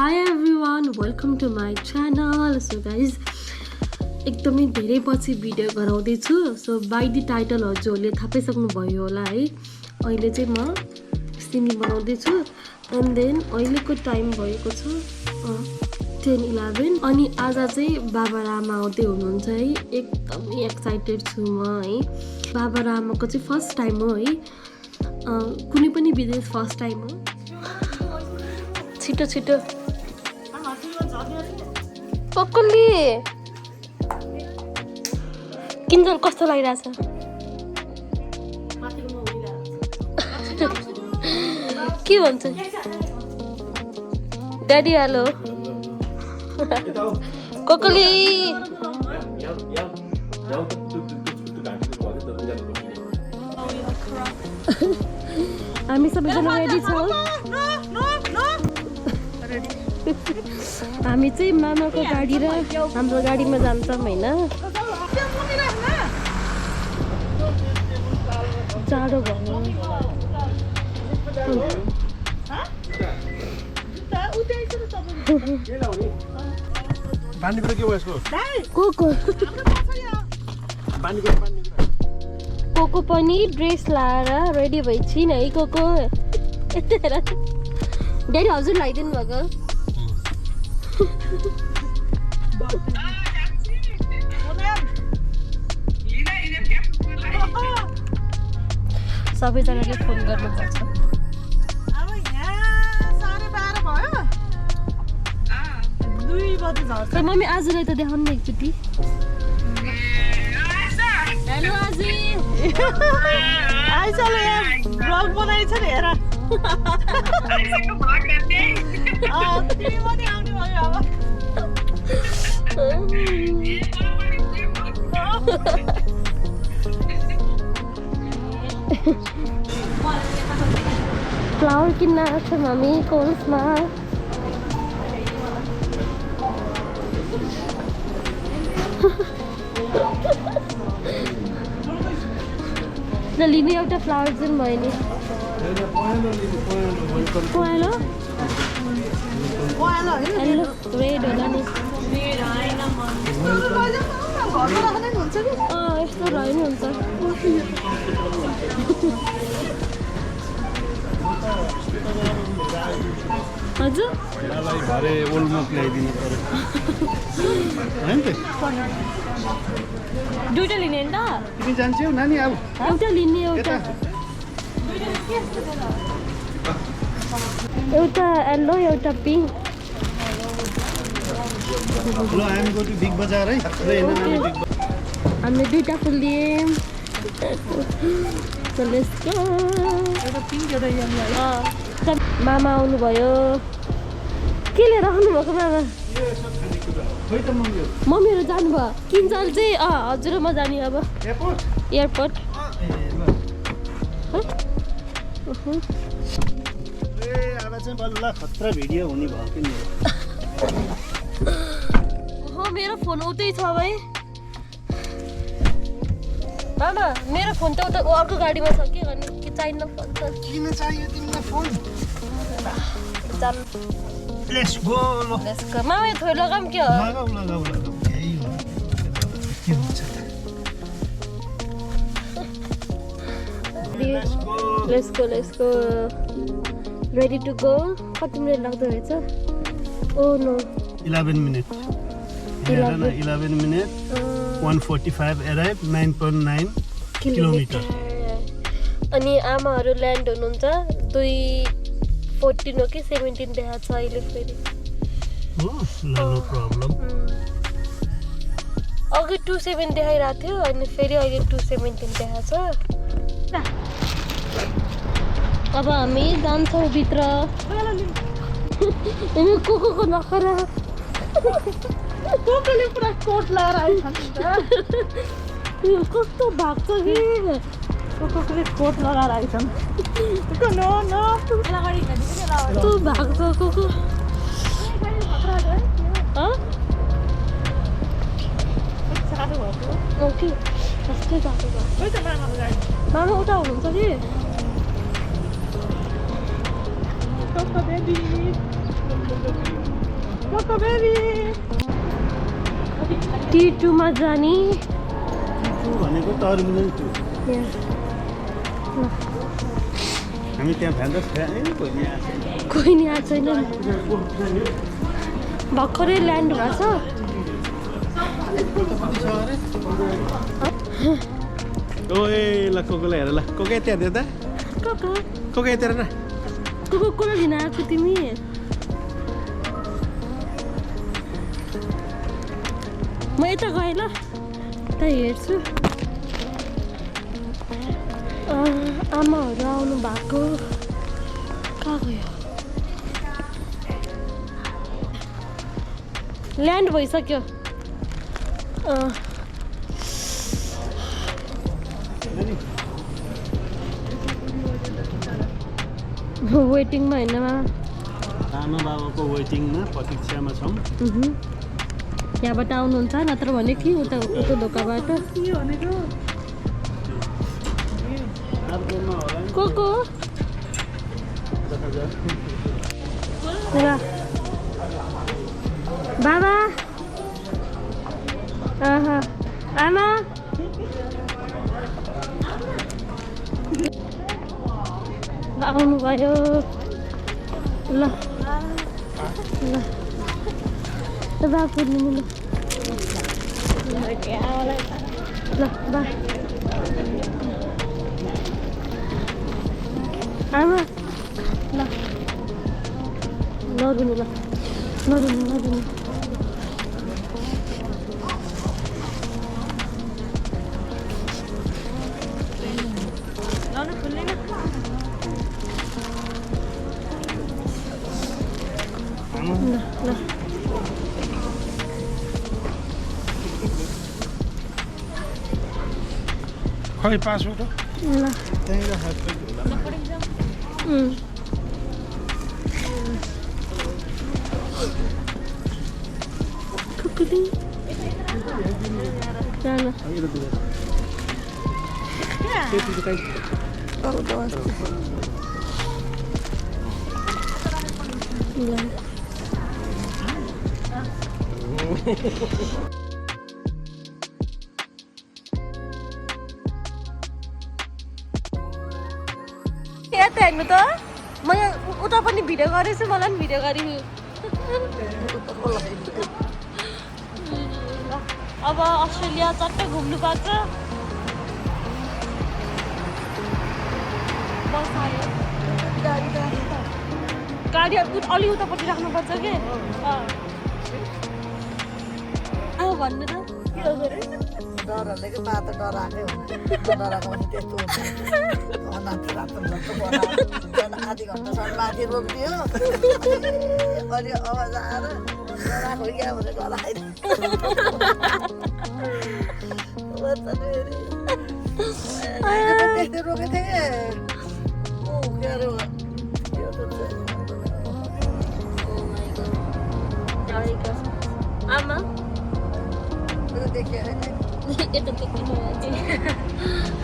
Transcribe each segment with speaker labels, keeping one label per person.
Speaker 1: Hi everyone, welcome to my channel. So guys, एकदमै धेरै पछि भिडियो गराउँदै छु. सो बाइ द टाइटल हजुरले थाहा पाइसक्नु भयो होला है. अहिले चाहिँ म सिमी बनाउँदै छु एन्ड देन अहिलेको टाइम भएको छ 10-11 अनि आज चाहिँ बाबा र आमा आउँदै हुनुहुन्छ है. एकदमै एक्साइटेड छु म है. बाबा र आमाको चाहिँ फर्स्ट टाइम हो है. कुनै पनि विदेश फर्स्ट टाइम हो. छिटो छिटो पक्कली किन्जल कस्तो लागिरहेछ के भन्छ ड्याडी हेलो कोकली हामी सबैजना रेडी छौँ. हामी चाहिँ मामाको गाडी र हाम्रो गाडीमा जान्छौँ होइन. जाडो भयो. कोको पनि ड्रेस लाएर रेडी भइछिन् है. कोको ड्याडी हजुर लगाइदिनु भएको सबैजनाले फोन गर्नुपर्छ. मम्मी आजलाई त देखाउनु न एकचोटि. हेलो आजी
Speaker 2: आइसले ब्लग बनाइछ नि हेर. तिमी पनि आउने भयो अब.
Speaker 1: फ्लावर किन्न आएको छ मम्मी कोल्समा. ल लिने एउटा फ्लावर चाहिँ भयो नि. पहेँलो रेड होला नि. यस्तो रह्यो नि हुन्छ. हजुर दुइटा लिने नि त. एउटा लिने एउटा येल्लो एउटा पिङ्क. हामीले दुइटा फुल लियौँ. मामा आउनुभयो. के लिएर आउनुभएको मामा? मम्मीहरू जानुभयो. किन्जल चाहिँ हजुर म जाने अब एयरपोर्ट.
Speaker 3: खतरा भिडियो हुने भयो नि.
Speaker 1: मेरो फोन उतै छ भाइ. मामा मेरो फोन त उता अर्को गाडीमा छ के गर्ने कि चाहिन्न फोन त.
Speaker 3: किन चाहियो तिमीलाई फोन?
Speaker 1: जानु.
Speaker 3: Let's go.
Speaker 1: मामा यो थोइ लगाम के हो?
Speaker 3: लगाऊ. यही हो. के हुन्छ त?
Speaker 1: Let's go. Ready to go? कति मिनट लाग्दो रहेछ? Oh no.
Speaker 3: 11 minutes. 11 minutes. 145 arrive 9.9 kilometre.
Speaker 1: अनि आमाहरू ल्यान्ड हुनुहुन्छ 2:14 हो कि 17 देखाएको छ अहिले फेरि.
Speaker 3: No problem.
Speaker 1: अघि 27 देखाइरहेको थियो अनि फेरि अहिले 2:17 देखाएको छ. अब हामी जान्छौँ भित्र. कोको नखरा.
Speaker 2: कोकोले पुरा कोट लगाएर आइछ नि त.
Speaker 1: कस्तो भाग्छ कि
Speaker 2: कोकोले कोट लगाएर आइछ नि. नो
Speaker 1: तँ भाग्छ कोको. ओके कस्तै भएको मामा उता हुनुहुन्छ कि.
Speaker 2: कोको बेबी
Speaker 1: T2 मा जाने
Speaker 3: भनेको टर्मिनल 2 हामी त्यहाँ भ्यान्दा
Speaker 1: कोही नि आएको छैन भर्खरै ल्यान्ड भएको छ
Speaker 3: ओए ल कोकोलाई हेर ल कोको त्यहाँ देऊ त
Speaker 1: कोको
Speaker 3: कोको यतिर न
Speaker 1: कोको कोला दिन आएको तिमी म यता गएँ ल त हेर्छु आमाहरू आउनु भएको कहाँ गयो ल्यान्ड भइसक्यो वेटिङमा होइन
Speaker 3: आमा बाबाको वेटिङमा प्रतीक्षामा छौँ
Speaker 1: यहाँबाट आउनुहुन्छ नत्र भने कि उता उता ढोकाबाट
Speaker 2: के भनेको
Speaker 1: को ल बाबा आमा आउनुभयो ल ल बाबु ल बा आमा ल नरुनु ल नरुनु ल
Speaker 3: खै पासवर्ड
Speaker 1: ल
Speaker 3: त्यहीँ राखेको
Speaker 1: कुकुली जान यता हेर्नु त म यहाँ उता पनि भिडियो गरेछु मलाई पनि भिडियो गरि अब अस्ट्रेलिया चट्ट घुम्नु पर्छ बस आयो गाडी अलि उतापट्टि राख्नुपर्छ कि अब भन्नु त
Speaker 2: डरहरूले के बाटो डराएकै हुन्छ डराएको भने त्यस्तो हुन्छ आधी घन्टासम्म माथि रोकिदियो अनि आवाज आएर डराएको क्या भने डराइदियो रोकेको थिएँ के अरे
Speaker 1: आमा
Speaker 2: देखियो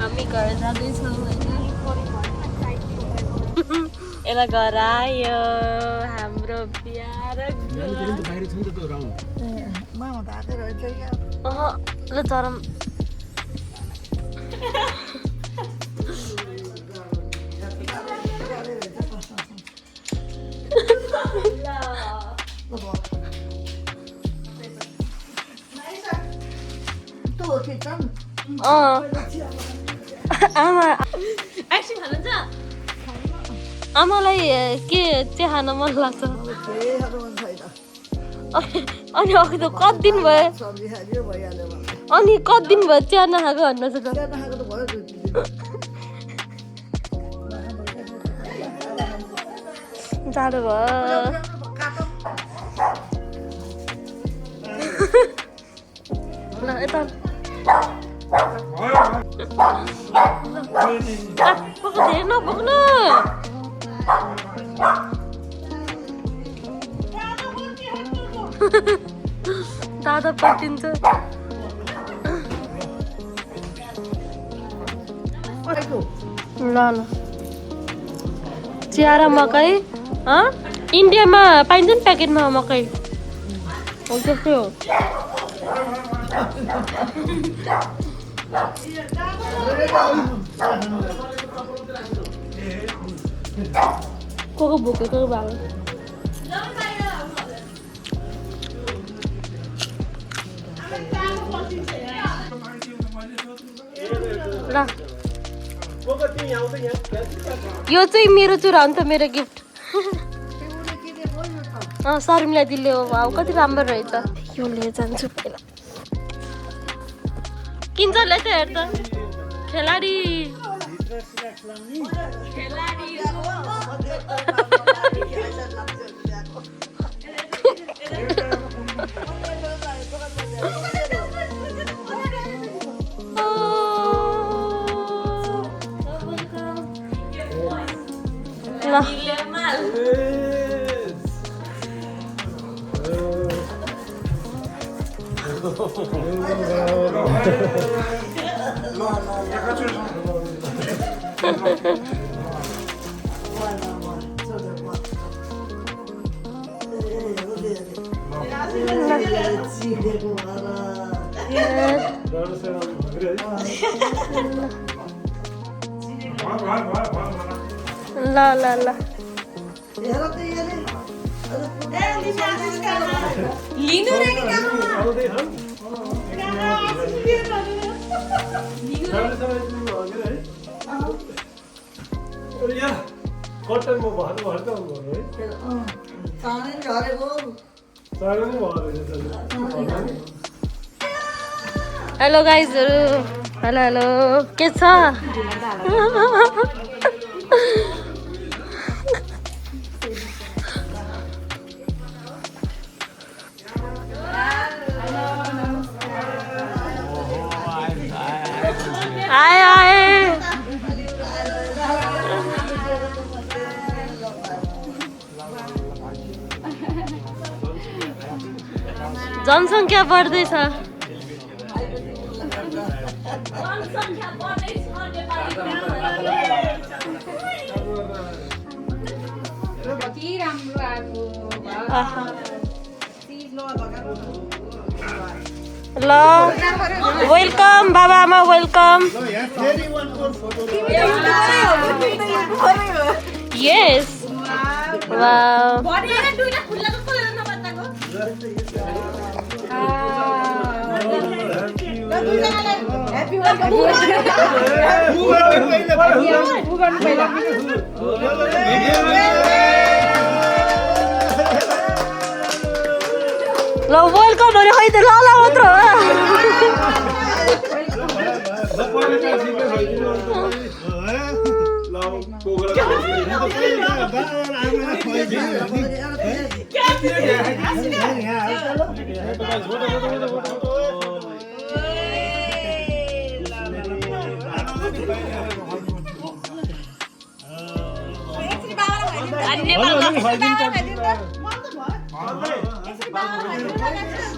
Speaker 1: हामी घर जाँदैछौँ होइन यसलाई घर आयो हाम्रो प्यारो
Speaker 3: बाहिर छ नि त त्यो राउन्ड
Speaker 2: मामा त आएकै रहेछ क्या
Speaker 1: ल चरम आमा एकछिन खानुहुन्छ आमालाई के चिया खान मन लाग्छ अनि अघि त कति दिन भयो अनि कति दिन भयो चिया नखाएको भन्नुहोस् त जाडो भयो ल यता धेरै नबोक्नु दादा पट्टिन्छ ल ल चिया र मकै इन्डियामा पाइन्छ नि प्याकेटमा मकै त्यस्तै हो को भोकेको बाबा ल यो चाहिँ मेरो चुरा हो नि त मेरो गिफ्ट शर्मिला दिले हो भाउ कति राम्रो रहेछ यो लिएर जान्छु पहिला किन्छले त हेर त खेलाडी ल ल ल लिनु रे
Speaker 3: कटनमा भर्नु भर्दा
Speaker 1: हेलो गाइजहरू हेलो हेलो के छ आए आए जनसङ्ख्या बढ्दैछ ल वेलकम बाबा आमा वेलकम यस ल वेलकम भने खै त ल मात्र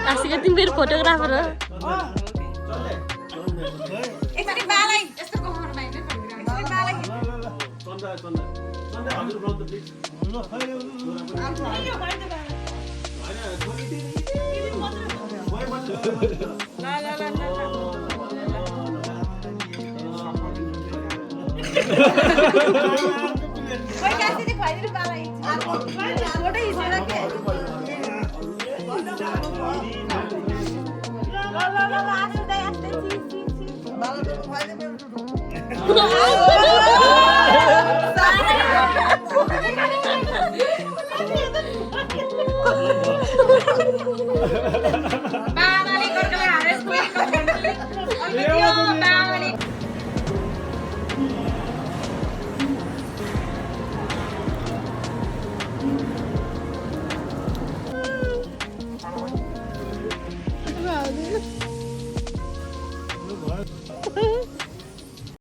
Speaker 1: आसिका तिमी मेरो फोटोग्राफर हो